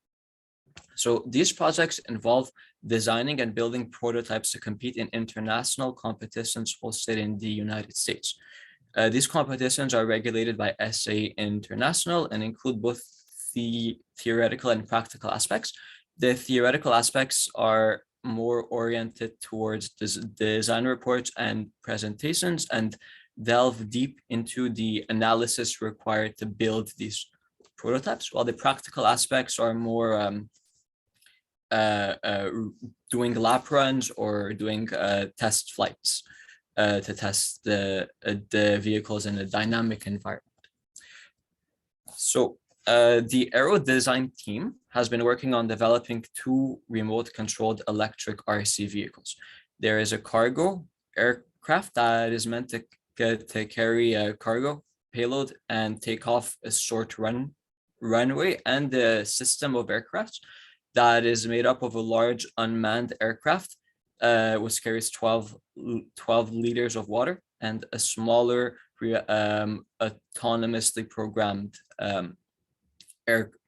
So these projects involve designing and building prototypes to compete in international competitions hosted in the United States. These competitions are regulated by SAE International and include both the theoretical and practical aspects. The theoretical aspects are more oriented towards design reports and presentations and delve deep into the analysis required to build these prototypes, while the practical aspects are more doing lap runs or doing test flights to test the vehicles in a dynamic environment. So the aero design team has been working on developing 2 remote controlled electric RC vehicles. There is a cargo aircraft that is meant to to carry a cargo payload and take off a short runway, and the system of aircraft that is made up of a large unmanned aircraft, which carries 12 liters of water, and a smaller autonomously programmed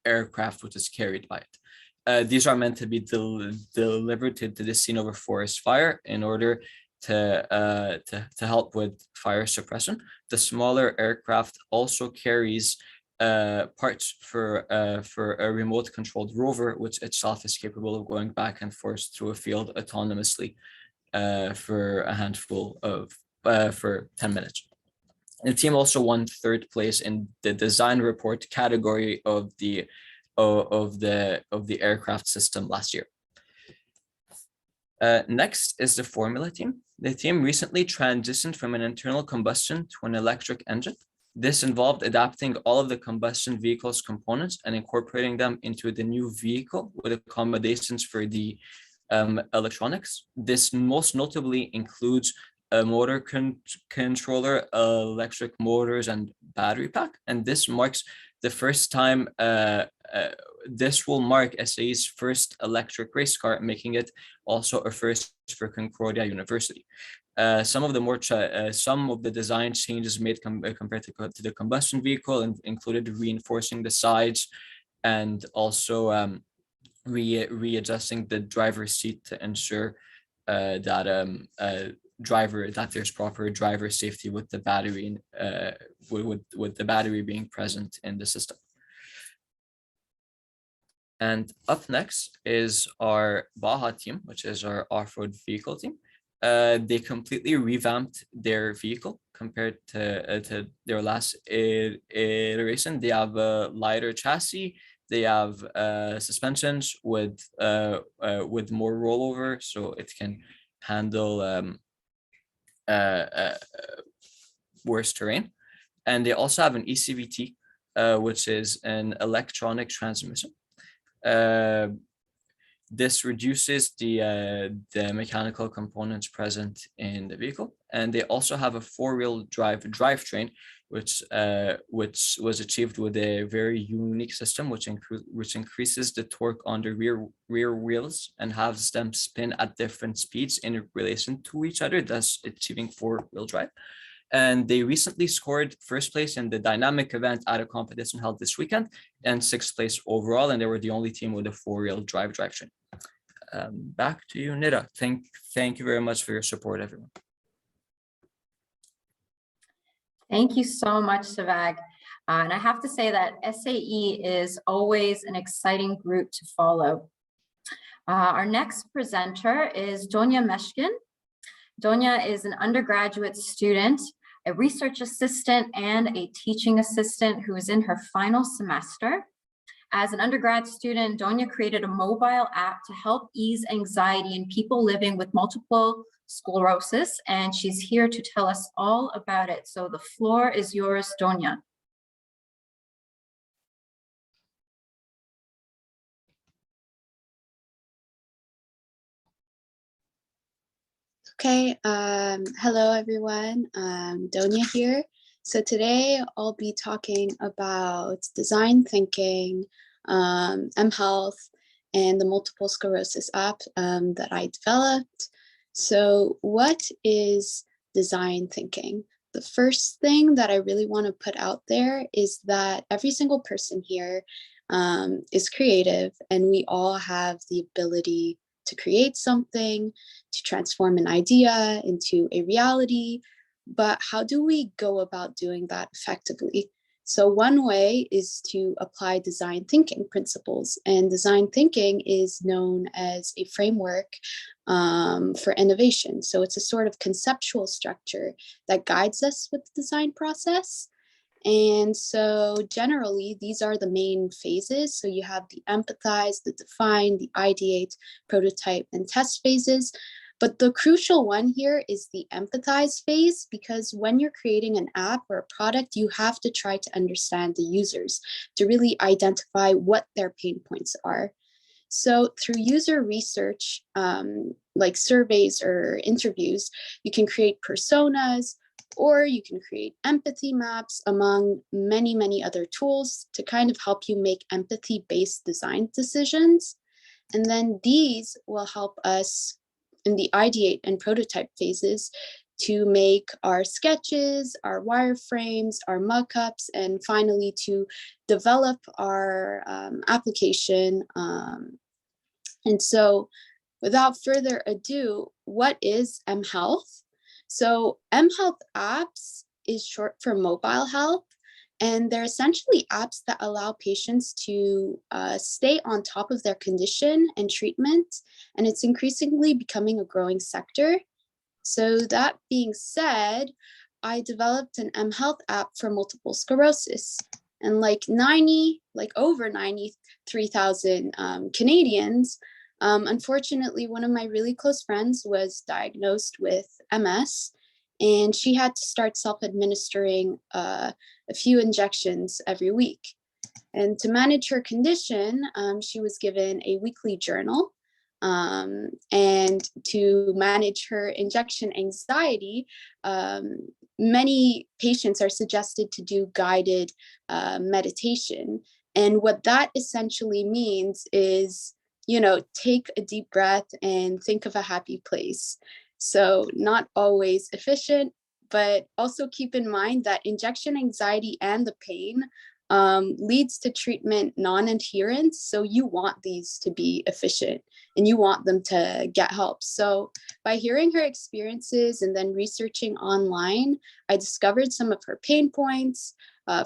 aircraft which is carried by it. These are meant to be delivered to the scene of a forest fire in order to help with fire suppression. The smaller aircraft also carries parts for a remote controlled rover, which itself is capable of going back and forth through a field autonomously for a handful of for 10 minutes. The team also won third place in the design report category of the aircraft system last year. Next is the Formula team. The team recently transitioned from an internal combustion to an electric engine. This involved adapting all of the combustion vehicle's components and incorporating them into the new vehicle with accommodations for the electronics. This most notably includes a motor controller, electric motors, and battery pack. And this marks the first time, this will mark SAE's first electric race car, making it also a first for Concordia University. Some of the design changes made compared to the combustion vehicle included reinforcing the sides and also readjusting the driver's seat to ensure that there's proper driver safety with the battery with the battery being present in the system. And up next is our Baja team, which is our off-road vehicle team. They completely revamped their vehicle compared to their last iteration. They have a lighter chassis. They have suspensions with more rollover, so it can handle worse terrain. And they also have an ECVT, which is an electronic transmission. This reduces the mechanical components present in the vehicle, and they also have a four-wheel drivetrain, which was achieved with a very unique system, which increases the torque on the rear wheels and has them spin at different speeds in relation to each other, thus achieving four-wheel drive. And they recently scored first place in the dynamic event at a competition held this weekend, and sixth place overall, and they were the only team with a four-wheel drivetrain. Back to you, Nida. Thank you very much for your support, everyone. Thank you so much, Savag. And I have to say that SAE is always an exciting group to follow. Our next presenter is Donya Meshkin. Donya is an undergraduate student, a research assistant, and a teaching assistant who is in her final semester. As an undergrad student, Donya created a mobile app to help ease anxiety in people living with multiple sclerosis, and she's here to tell us all about it. So the floor is yours, Donya. Okay, hello everyone, Donya here. So today I'll be talking about design thinking, mHealth, and the multiple sclerosis app that I developed. So what is design thinking? The first thing that I really want to put out there is that every single person here is creative, and we all have the ability to create something, to transform an idea into a reality. But how do we go about doing that effectively? So one way is to apply design thinking principles, and design thinking is known as a framework for innovation. So it's a sort of conceptual structure that guides us with the design process. And so generally, these are the main phases. So you have the empathize, the define, the ideate, prototype, and test phases. But the crucial one here is the empathize phase, because when you're creating an app or a product, you have to try to understand the users to really identify what their pain points are. So through user research, like surveys or interviews, you can create personas, or you can create empathy maps, among many, many other tools to kind of help you make empathy-based design decisions. And then these will help us in the ideate and prototype phases to make our sketches, our wireframes, our mockups, and finally to develop our application. And so without further ado, what is mHealth? So mHealth apps is short for mobile health, and they're essentially apps that allow patients to stay on top of their condition and treatment, and it's increasingly becoming a growing sector. So that being said, I developed an mHealth app for multiple sclerosis, and over 93,000 Canadians, unfortunately, one of my really close friends was diagnosed with MS, and she had to start self-administering a few injections every week. And to manage her condition, she was given a weekly journal. And to manage her injection anxiety, many patients are suggested to do guided meditation. And what that essentially means is, take a deep breath and think of a happy place. So not always efficient, but also keep in mind that injection anxiety and the pain leads to treatment non-adherence. So you want these to be efficient and you want them to get help. So by hearing her experiences and then researching online, I discovered some of her pain points.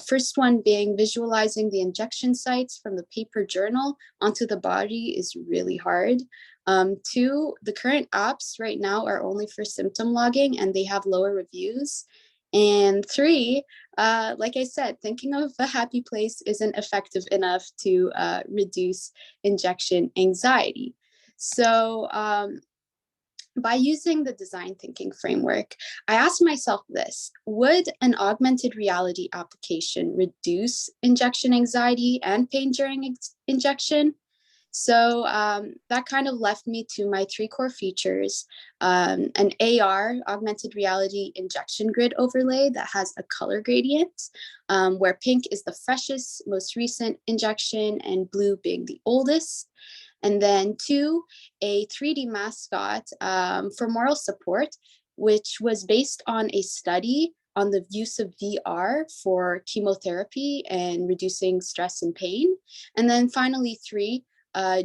First one being visualizing the injection sites from the paper journal onto the body is really hard. Two, the current apps right now are only for symptom logging and they have lower reviews. And three, like I said, thinking of a happy place isn't effective enough to reduce injection anxiety. So by using the design thinking framework, I asked myself this: would an augmented reality application reduce injection anxiety and pain during injection? So that kind of left me to my 3 core features: an AR, augmented reality injection grid overlay that has a color gradient, where pink is the freshest, most recent injection and blue being the oldest. And then 2, a 3D mascot for moral support, which was based on a study on the use of VR for chemotherapy and reducing stress and pain. And then finally 3,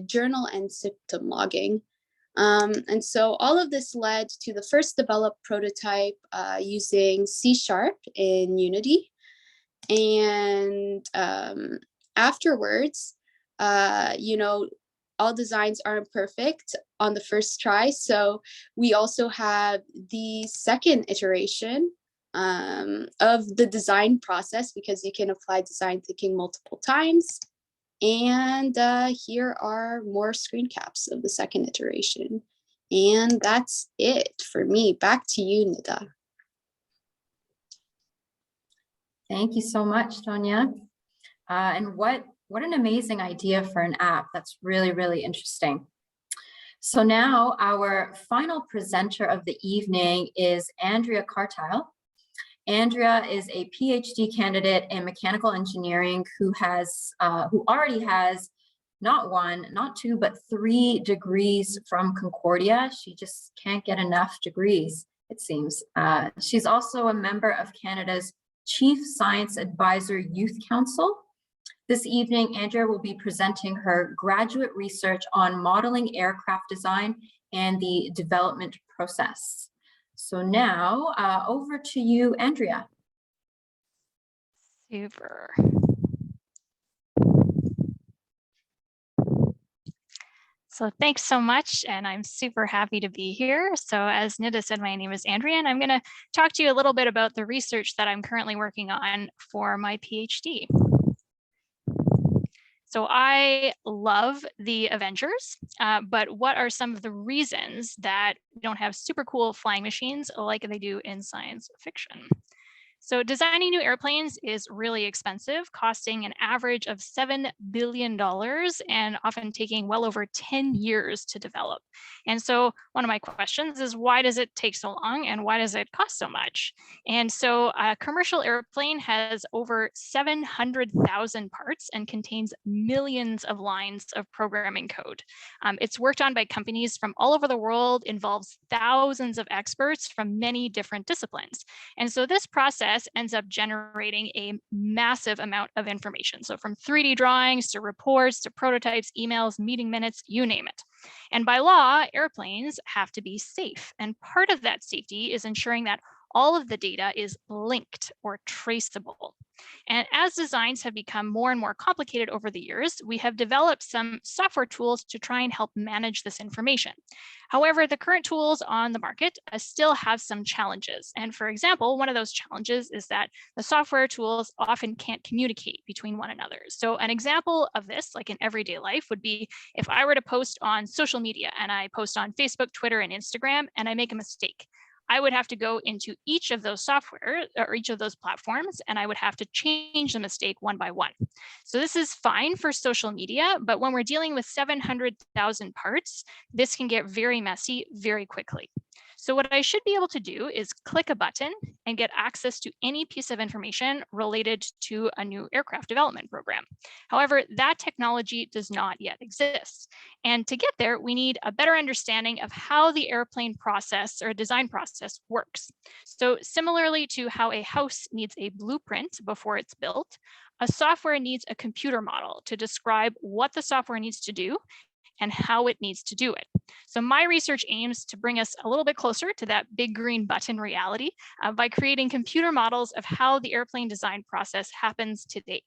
journal and symptom logging. And so all of this led to the first developed prototype using C# in Unity. And afterwards, all designs aren't perfect on the first try. So we also have the second iteration of the design process, because you can apply design thinking multiple times. And here are more screen caps of the second iteration. And that's it for me. Back to you, Nida. Thank you so much, Tonya. And what an amazing idea for an app. That's really, really interesting. So now our final presenter of the evening is Andrea Cartile. Andrea is a PhD candidate in mechanical engineering who already has not 1, not 2, but 3 degrees from Concordia. She just can't get enough degrees, it seems. She's also a member of Canada's Chief Science Advisor Youth Council. This evening, Andrea will be presenting her graduate research on modeling aircraft design and the development process. So now over to you, Andrea. Super. So thanks so much, and I'm super happy to be here. So as Nida said, my name is Andrea, and I'm going to talk to you a little bit about the research that I'm currently working on for my PhD. So I love the Avengers, but what are some of the reasons that we don't have super cool flying machines like they do in science fiction? So designing new airplanes is really expensive, costing an average of $7 billion and often taking well over 10 years to develop. And so one of my questions is, why does it take so long and why does it cost so much? And so a commercial airplane has over 700,000 parts and contains millions of lines of programming code. It's worked on by companies from all over the world, involves thousands of experts from many different disciplines. And so this process ends up generating a massive amount of information. So from 3D drawings to reports to prototypes, emails, meeting minutes, you name it. And by law, airplanes have to be safe. And part of that safety is ensuring that all of the data is linked or traceable. And as designs have become more and more complicated over the years, we have developed some software tools to try and help manage this information. However, the current tools on the market still have some challenges. And for example, one of those challenges is that the software tools often can't communicate between one another. So an example of this, like in everyday life, would be if I were to post on social media and I post on Facebook, Twitter, and Instagram, and I make a mistake. I would have to go into each of those software or each of those platforms, and I would have to change the mistake one by one. So this is fine for social media, but when we're dealing with 700,000 parts, this can get very messy very quickly. So what I should be able to do is click a button and get access to any piece of information related to a new aircraft development program. However, that technology does not yet exist. And to get there, we need a better understanding of how the airplane process or design process works. So similarly to how a house needs a blueprint before it's built, a software needs a computer model to describe what the software needs to do and how it needs to do it. So my research aims to bring us a little bit closer to that big green button reality by creating computer models of how the airplane design process happens today.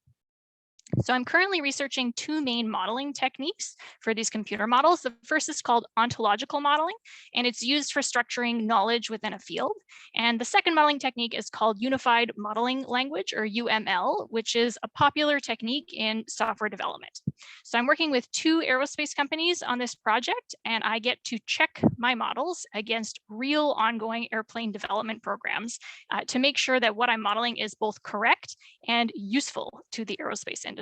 So I'm currently researching two main modeling techniques for these computer models. The first is called ontological modeling, and it's used for structuring knowledge within a field. And the second modeling technique is called unified modeling language, or UML, which is a popular technique in software development. So I'm working with two aerospace companies on this project, and I get to check my models against real ongoing airplane development programs to make sure that what I'm modeling is both correct and useful to the aerospace industry.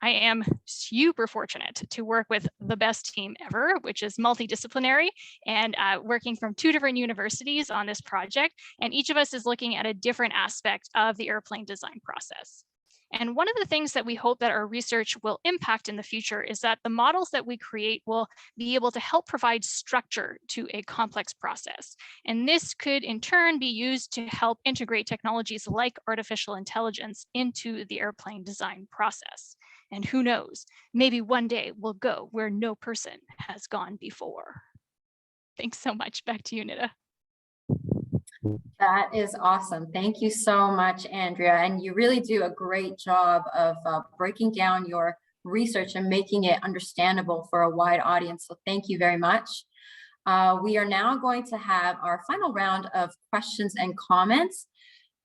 I am super fortunate to work with the best team ever, which is multidisciplinary, and working from two different universities on this project. And each of us is looking at a different aspect of the airplane design process. And one of the things that we hope that our research will impact in the future is that the models that we create will be able to help provide structure to a complex process. And this could in turn be used to help integrate technologies like artificial intelligence into the airplane design process. And who knows, maybe one day we'll go where no person has gone before. Thanks so much. Back to you, Nida. That is awesome. Thank you so much, Andrea. And you really do a great job of breaking down your research and making it understandable for a wide audience. So thank you very much. We are now going to have our final round of questions and comments.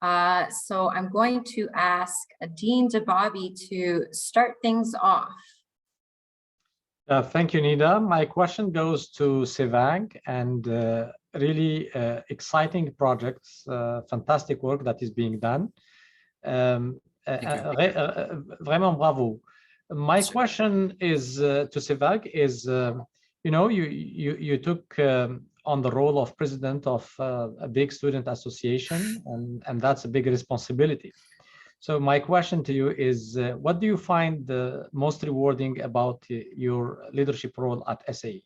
So I'm going to ask Dean Debbabi to start things off. Thank you, Nida. My question goes to Sevang, and really exciting projects, fantastic work that is being done. Vraiment bravo. My question is to Sevang is, you know, you took on the role of president of a big student association, and that's a big responsibility. So my question to you is, what do you find the most rewarding about your leadership role at SAE?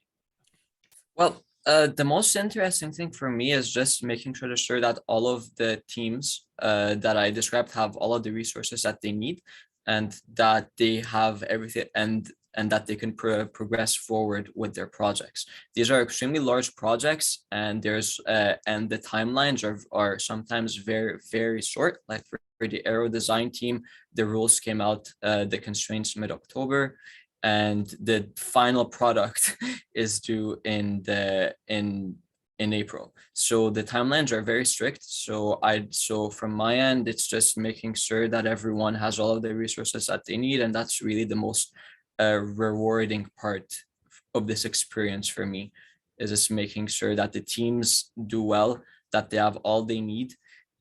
Well, the most interesting thing for me is just making sure that all of the teams that I described have all of the resources that they need, and that they have everything, and that they can progress forward with their projects. These are extremely large projects, and there's and the timelines are sometimes very, very short. Like for the aero design team, the rules came out, the constraints mid-October, and the final product is due in April. So the timelines are very strict. So from my end, it's just making sure that everyone has all of the resources that they need, and that's really the most rewarding part of this experience for me, is just making sure that the teams do well, that they have all they need,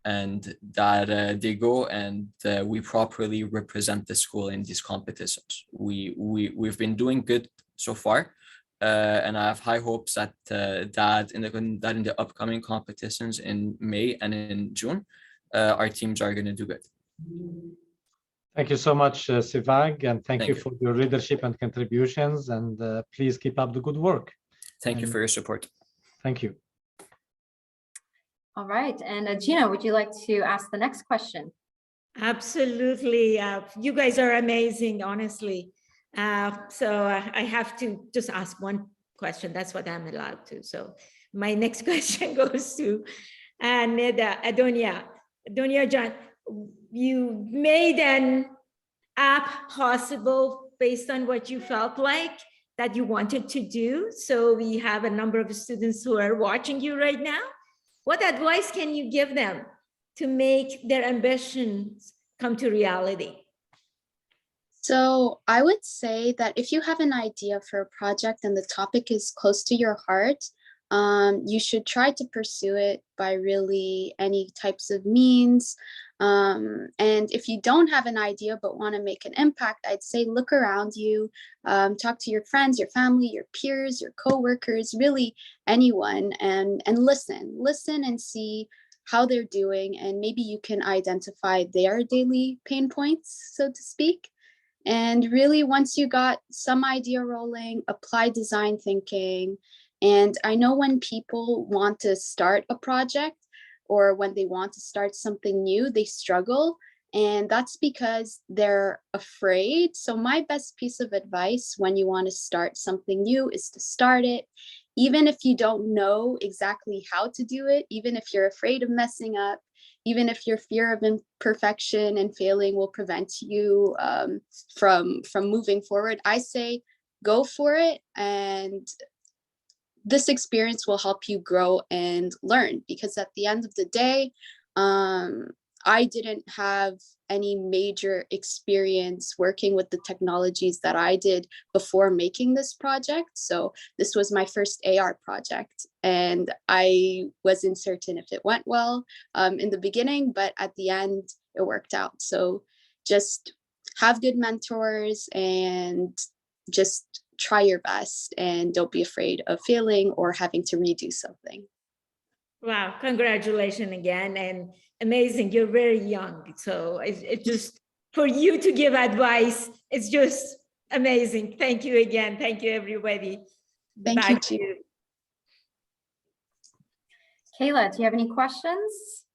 and that they go and we properly represent the school in these competitions. We've been doing good so far, and I have high hopes that that in the upcoming competitions in May and in June, our teams are going to do good. Thank you so much, Sivag, and thank you for your leadership and contributions, and please keep up the good work. Thank you for your support. Thank you. All right, and Gina, would you like to ask the next question? Absolutely. You guys are amazing, honestly. So I have to just ask one question. That's what I'm allowed to. So my next question goes to Neda, Adonia. Adonia John, you made an app possible based on what you felt like that you wanted to do. So we have a number of students who are watching you right now. What advice can you give them to make their ambitions come to reality? So I would say that if you have an idea for a project and the topic is close to your heart, you should try to pursue it by really any types of means. And if you don't have an idea but want to make an impact, I'd say look around you, talk to your friends, your family, your peers, your coworkers, really anyone, and listen and see how they're doing, and maybe you can identify their daily pain points, so to speak. And really, once you got some idea rolling, apply design thinking. And I know when people want to start a project or when they want to start something new, they struggle. And that's because they're afraid. So my best piece of advice when you want to start something new is to start it. Even if you don't know exactly how to do it, even if you're afraid of messing up, even if your fear of imperfection and failing will prevent you from moving forward, I say go for it. And this experience will help you grow and learn, because at the end of the day, I didn't have any major experience working with the technologies that I did before making this project. So this was my first AR project, and I wasn't certain if it went well in the beginning, but at the end it worked out. So just have good mentors and just try your best, and don't be afraid of failing or having to redo something. Wow, congratulations again, and amazing. You're very young, so it's just for you to give advice, it's just amazing. Thank you again. Thank you, everybody. Thank you too. Kayla, do you have any questions?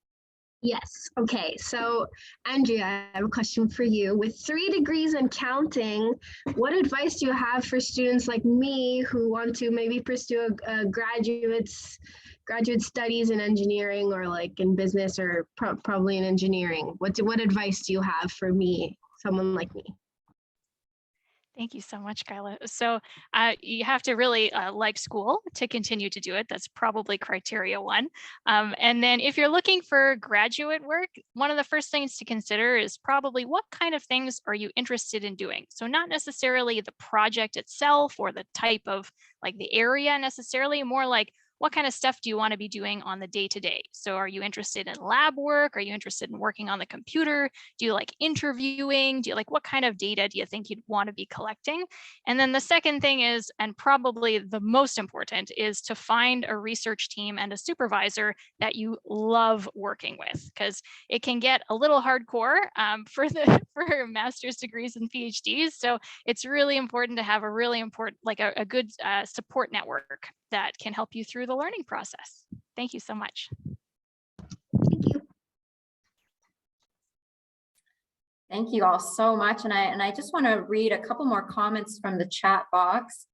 Yes. Okay. So, Andrea, I have a question for you. With 3 degrees and counting, what advice do you have for students like me who want to maybe pursue a graduate studies in engineering, or like in business, or probably in engineering? What advice do you have for me, someone like me? Thank you so much, Kyla. So you have to really like school to continue to do it. That's probably criteria 1. And then if you're looking for graduate work, one of the first things to consider is probably what kind of things are you interested in doing? So not necessarily the project itself or the type of like the area necessarily, more like what kind of stuff do you want to be doing on the day-to-day? So are you interested in lab work? Are you interested in working on the computer? Do you like interviewing? Do you like, what kind of data do you think you'd want to be collecting? And then the second thing is, and probably the most important, is to find a research team and a supervisor that you love working with, because it can get a little hardcore for master's degrees and PhDs. So it's really important to have a really important, like a good support network that can help you through the learning process. Thank you so much. Thank you. Thank you all so much. And I just want to read a couple more comments from the chat box.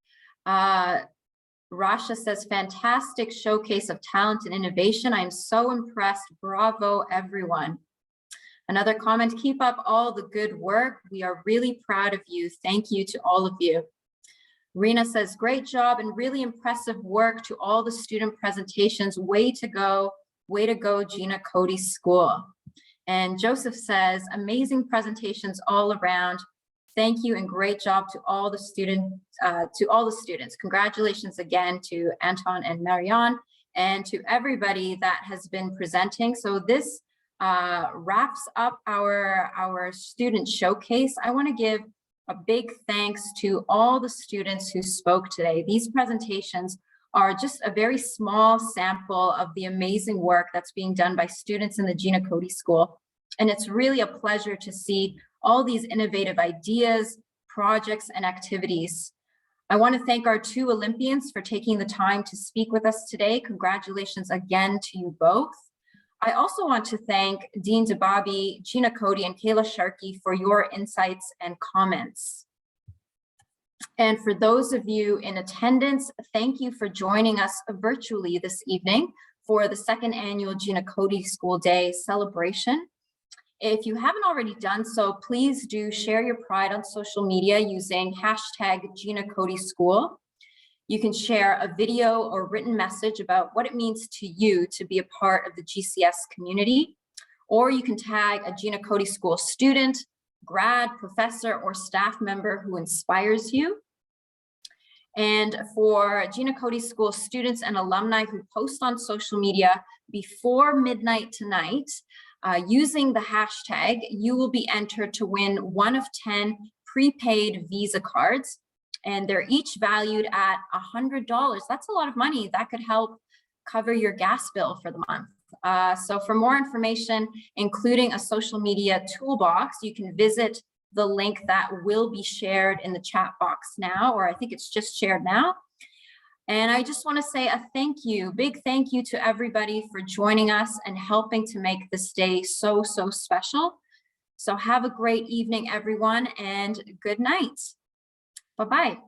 Rasha says, fantastic showcase of talent and innovation. I'm so impressed. Bravo, everyone. Another comment, keep up all the good work. We are really proud of you. Thank you to all of you. Rena says, great job and really impressive work to all the student presentations. Way to go, Gina Cody School. And Joseph says, amazing presentations all around. Thank you and great job to all the students. Congratulations again to Anton and Marianne and to everybody that has been presenting. So this wraps up our student showcase. I want to give a big thanks to all the students who spoke today. These presentations are just a very small sample of the amazing work that's being done by students in the Gina Cody School. And it's really a pleasure to see all these innovative ideas, projects, and activities. I want to thank our 2 Olympians for taking the time to speak with us today. Congratulations again to you both. I also want to thank Dean Debbabi, Gina Cody, and Kayla Sharkey for your insights and comments. And for those of you in attendance, thank you for joining us virtually this evening for the 2nd annual Gina Cody School Day celebration. If you haven't already done so, please do share your pride on social media using hashtag Gina Cody School. You can share a video or written message about what it means to you to be a part of the GCS community, or you can tag a Gina Cody School student, grad, professor, or staff member who inspires you. And for Gina Cody School students and alumni who post on social media before midnight tonight, using the hashtag, you will be entered to win 1 of 10 prepaid Visa cards, and they're each valued at $100. That's a lot of money. That could help cover your gas bill for the month. So for more information, including a social media toolbox, you can visit the link that will be shared in the chat box now, or I think it's just shared now. And I just want to say a big thank you to everybody for joining us and helping to make this day so special. So have a great evening, everyone, and good night. Bye-bye.